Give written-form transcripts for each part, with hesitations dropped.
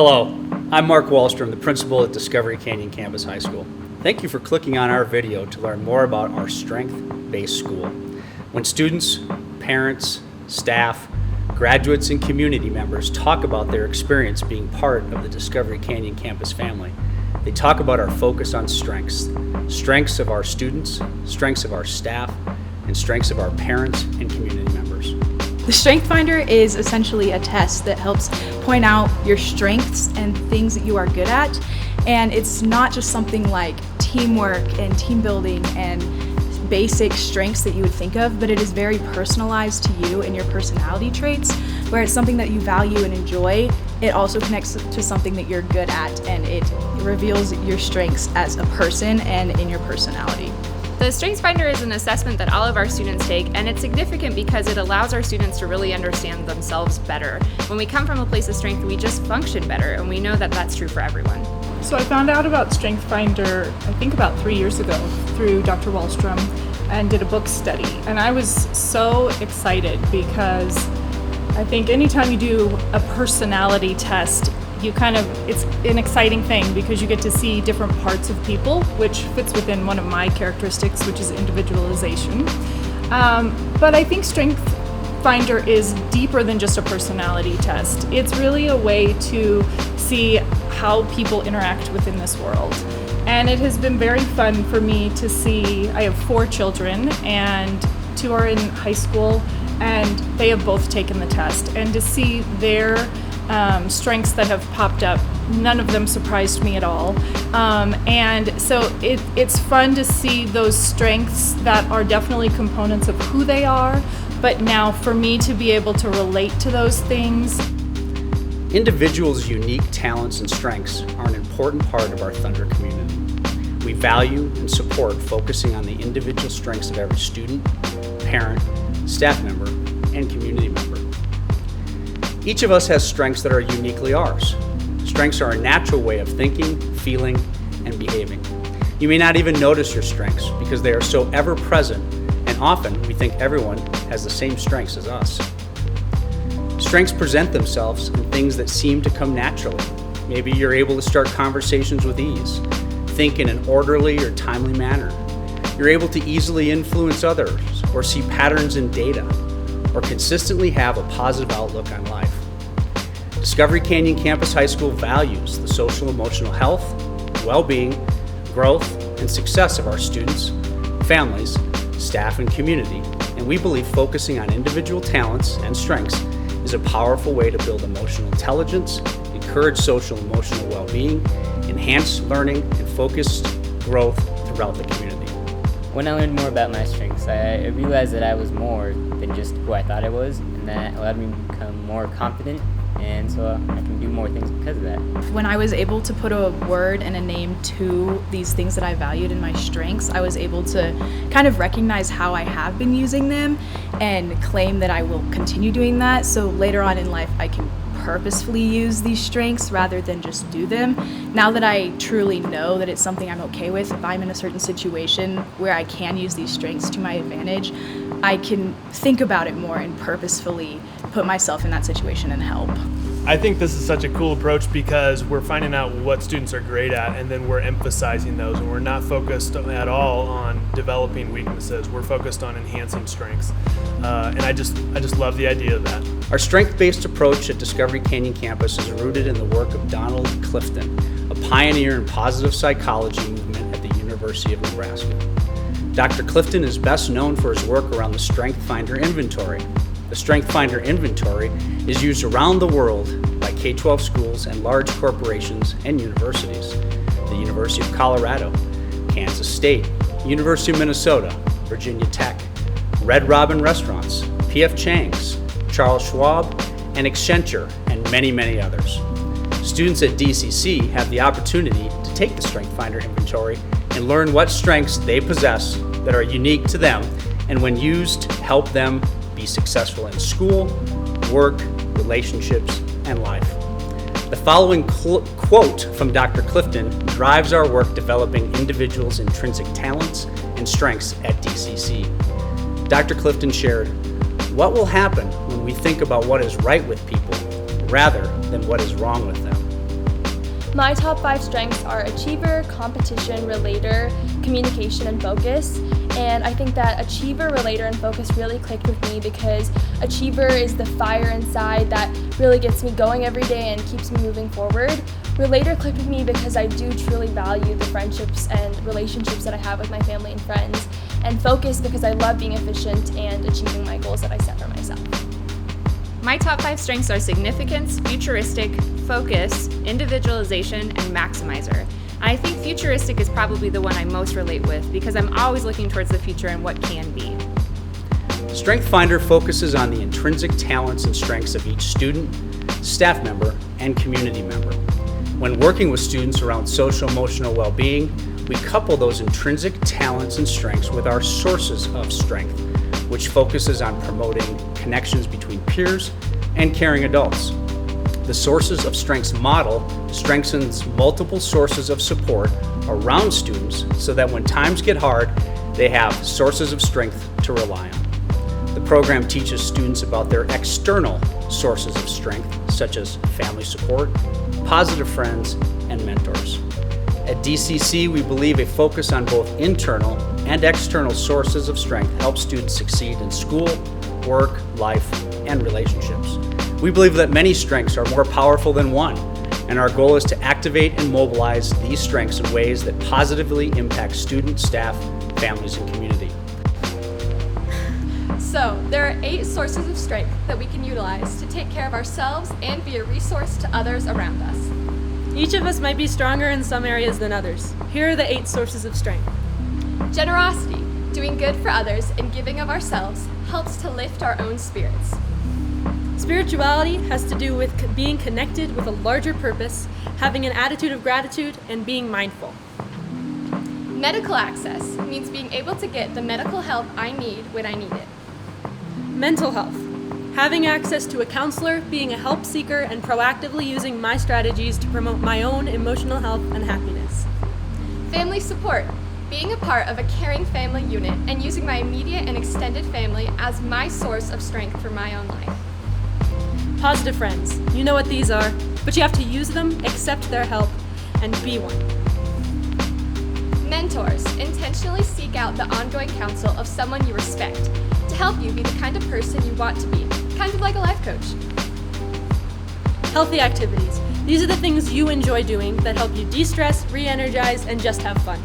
Hello, I'm Mark Wallstrom, the principal at Discovery Canyon Campus High School. Thank you for clicking on our video to learn more about our strength-based school. When students, parents, staff, graduates, and community members talk about their experience being part of the Discovery Canyon Campus family, they talk about our focus on strengths. Strengths of our students, strengths of our staff, and strengths of our parents and community members. The Strength Finder is essentially a test that helps point out your strengths and things that you are good at. And it's not just something like teamwork and team building and basic strengths that you would think of, but it is very personalized to you and your personality traits, where it's something that you value and enjoy. It also connects to something that you're good at, and it reveals your strengths as a person and in your personality. The StrengthsFinder is an assessment that all of our students take, and it's significant because it allows our students to really understand themselves better. When we come from a place of strength, we just function better, and we know that that's true for everyone. So I found out about StrengthsFinder, I think about 3 years ago, through Dr. Wallstrom, and did a book study. And I was so excited because I think anytime you do a personality test, it's an exciting thing because you get to see different parts of people, which fits within one of my characteristics, which is individualization. But I think StrengthsFinder is deeper than just a personality test. It's really a way to see how people interact within this world. And it has been very fun for me to see. I have 4 children and 2 are in high school, and they have both taken the test. And to see their strengths that have popped up, none of them surprised me at all. And so it's fun to see those strengths that are definitely components of who they are, but now for me to be able to relate to those things. Individuals' unique talents and strengths are an important part of our Thunder community. We value and support focusing on the individual strengths of every student, parent, staff member, and community member. Each of us has strengths that are uniquely ours. Strengths are a natural way of thinking, feeling, and behaving. You may not even notice your strengths because they are so ever present, and often we think everyone has the same strengths as us. Strengths present themselves in things that seem to come naturally. Maybe you're able to start conversations with ease, think in an orderly or timely manner. You're able to easily influence others or see patterns in data, or consistently have a positive outlook on life. Discovery Canyon Campus High School values the social emotional health, well-being, growth, and success of our students, families, staff, and community, and we believe focusing on individual talents and strengths is a powerful way to build emotional intelligence, encourage social emotional well-being, enhance learning, and focused growth throughout the community. When I learned more about my strengths, I realized that I was more than just who I thought I was, and that allowed me to become more confident, and so I can do more things because of that. When I was able to put a word and a name to these things that I valued in my strengths, I was able to kind of recognize how I have been using them and claim that I will continue doing that, so later on in life I can purposefully use these strengths rather than just do them. Now that I truly know that it's something I'm okay with, if I'm in a certain situation where I can use these strengths to my advantage, I can think about it more and purposefully put myself in that situation and help. I think this is such a cool approach because we're finding out what students are great at, and then we're emphasizing those, and we're not focused at all on developing weaknesses. We're focused on enhancing strengths, and I just love the idea of that. Our strength-based approach at Discovery Canyon Campus is rooted in the work of Donald Clifton, a pioneer in positive psychology movement at the University of Nebraska. Dr. Clifton is best known for his work around the StrengthsFinder inventory. The StrengthsFinder inventory is used around the world by K-12 schools and large corporations and universities. The University of Colorado, Kansas State, University of Minnesota, Virginia Tech, Red Robin Restaurants, P.F. Chang's, Charles Schwab, and Accenture, and many, many others. Students at DCC have the opportunity to take the StrengthsFinder inventory and learn what strengths they possess that are unique to them, and when used, help them be successful in school, work, relationships, and life. The following quote from Dr. Clifton drives our work developing individuals' intrinsic talents and strengths at DCC. Dr. Clifton shared, "What will happen when we think about what is right with people rather than what is wrong with them? My top 5 strengths are achiever, competition, relator, communication, and focus. And I think that achiever, relator, and focus really clicked with me because achiever is the fire inside that really gets me going every day and keeps me moving forward. Relator clicked with me because I do truly value the friendships and relationships that I have with my family and friends. And focus because I love being efficient and achieving my goals that I set for myself. My top 5 strengths are significance, futuristic, focus, individualization, and maximizer. I think futuristic is probably the one I most relate with because I'm always looking towards the future and what can be. StrengthsFinder focuses on the intrinsic talents and strengths of each student, staff member, and community member. When working with students around social-emotional well-being, we couple those intrinsic talents and strengths with our sources of strength, which focuses on promoting connections between peers and caring adults. The Sources of Strengths model strengthens multiple sources of support around students so that when times get hard, they have sources of strength to rely on. The program teaches students about their external sources of strength, such as family support, positive friends, and mentors. At DCC, we believe a focus on both internal and external sources of strength helps students succeed in school, work, life, and relationships. We believe that many strengths are more powerful than one, and our goal is to activate and mobilize these strengths in ways that positively impact students, staff, families, and community. So, there are 8 sources of strength that we can utilize to take care of ourselves and be a resource to others around us. Each of us might be stronger in some areas than others. Here are the 8 sources of strength. Generosity, doing good for others and giving of ourselves, helps to lift our own spirits. Spirituality has to do with being connected with a larger purpose, having an attitude of gratitude, and being mindful. Medical access means being able to get the medical help I need when I need it. Mental health, having access to a counselor, being a help seeker, and proactively using my strategies to promote my own emotional health and happiness. Family support, being a part of a caring family unit and using my immediate and extended family as my source of strength for my own life. Positive friends, you know what these are, but you have to use them, accept their help, and be one. Mentors, intentionally seek out the ongoing counsel of someone you respect to help you be the kind of person you want to be, kind of like a life coach. Healthy activities, these are the things you enjoy doing that help you de-stress, re-energize, and just have fun.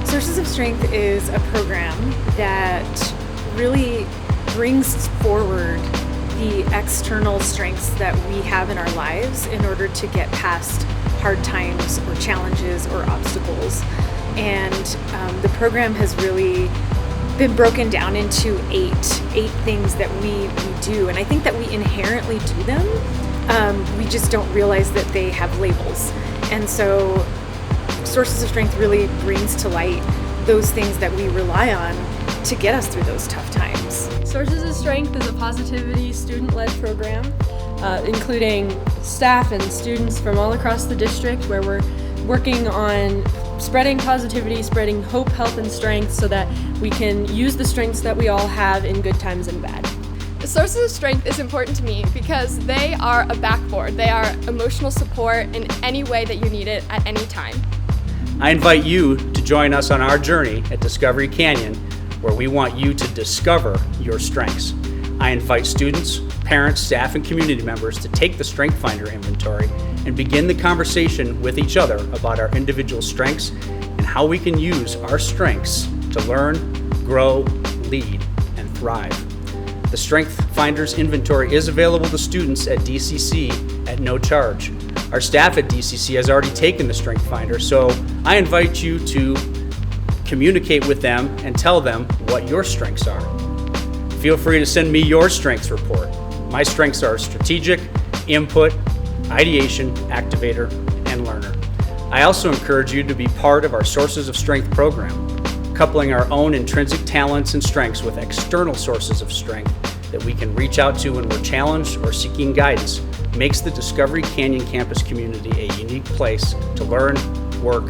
Sources of Strength is a program that really brings forward the external strengths that we have in our lives in order to get past hard times or challenges or obstacles. And the program has really been broken down into eight things that we do. And I think that we inherently do them. We just don't realize that they have labels. And so Sources of Strength really brings to light those things that we rely on to get us through those tough times. Sources of Strength is a positivity student-led program, including staff and students from all across the district, where we're working on spreading positivity, spreading hope, health, and strength so that we can use the strengths that we all have in good times and bad. The Sources of Strength is important to me because they are a backboard. They are emotional support in any way that you need it at any time. I invite you to join us on our journey at Discovery Canyon, where we want you to discover your strengths. I invite students, parents, staff, and community members to take the StrengthsFinder inventory and begin the conversation with each other about our individual strengths and how we can use our strengths to learn, grow, lead, and thrive. The StrengthsFinder's inventory is available to students at DCC at no charge. Our staff at DCC has already taken the StrengthsFinder, so I invite you to communicate with them and tell them what your strengths are. Feel free to send me your strengths report. My strengths are strategic, input, ideation, activator, and learner. I also encourage you to be part of our Sources of Strength program, coupling our own intrinsic talents and strengths with external sources of strength that we can reach out to when we're challenged or seeking guidance makes the Discovery Canyon campus community a unique place to learn, work,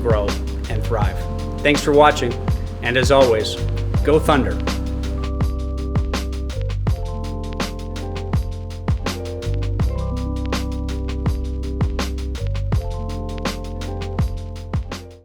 grow, and thrive. Thanks for watching, and as always, go Thunder!